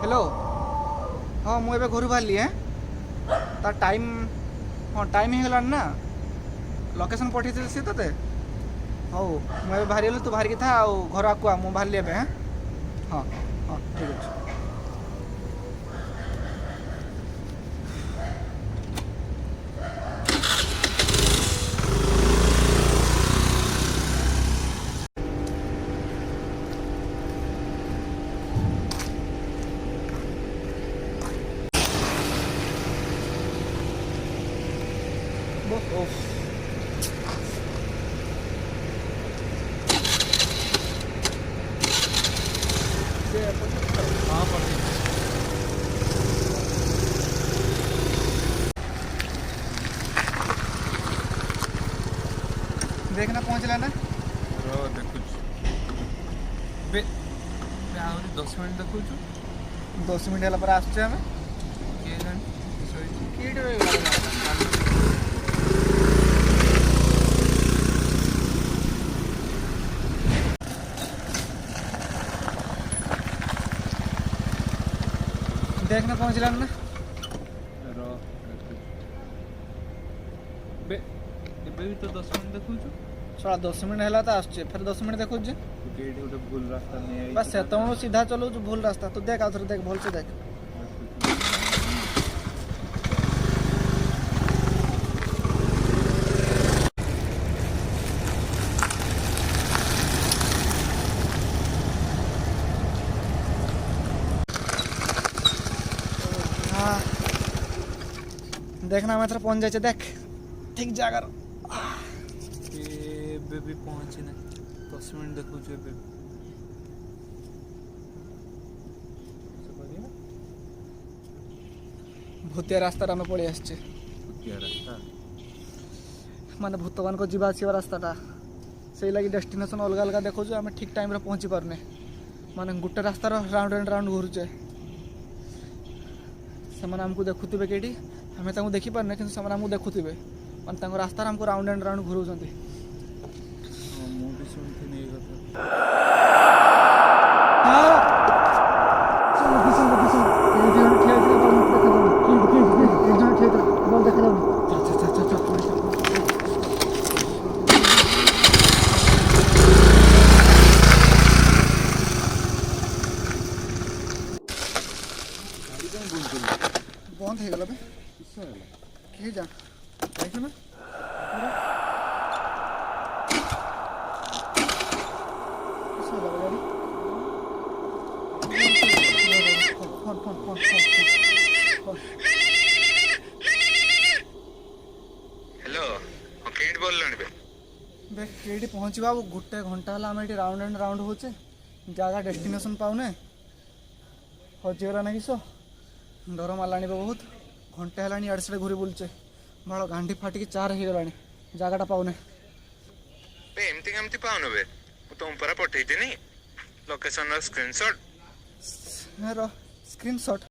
Hello हाँ मुझे घर बाहरी है तार टाइम हाँ टाइम हो गलानी ना लोकेशन पठे सी ते हौ मुझे बाहरी तू बाहर था घर आकु आ मुझे बाहरी हाँ हाँ हाँ ठीक है। ओफ हाँ देखना पहुँचला ना देखु बे आहरी 10 मिनट देखु 10 मिनट है पर आसुचे आम किए जानी देखना पहुँचला ना बे एबे भी तो 10 मिनट देखु साला 10 मिनट है तो आसुचे फिर 10 मिनट देखु एठी गोटे भूल रास्ता नहीं आई बस से सीधा चलो भूल रास्ता तू देख आउथरे देख भल से देख हाँ देखना मैं पहुंच जाए देख ठीक जगह एबे भी पहुंचे ना 10 मिनट देखु एबे भूतिया रास्ता आम पलि आसचे क्या रास्ता माने भूत मान को जीवा आसवा रास्ताटा से लगी डेस्टिनेशन अलग अलग देखो आम ठीक टाइम पहुँची पारने माने गोटे रास्तार राउंड एंड राउंड घुरुचे से आमको देखुवे कहीं आम देखी पारने कि आमको देखुवे माने रास्तार आमको राउंड एंड राउंड घुराऊँ मु भी सुनथि नहीं कथा बंद हो गला बे किए जा देख ना phone phone phone phone hello केट बोललनी बे बे केटी पहुँचवा गोटे घंटा है आम ये राउंड एंड राउंड होचे जगह डेस्टिनेशन पाऊने हजिगला ना किस डर माराणी बहुत घंटे है इे से घूरी बुलचे भाड़ गांधी फाटिकी चार हो गला जगटा पाऊने बे एमती केमती पाउनु बे मु तुम परा पठेइथिनी लोकेशन रो स्क्रीनशॉट रो स्क्रीनशॉट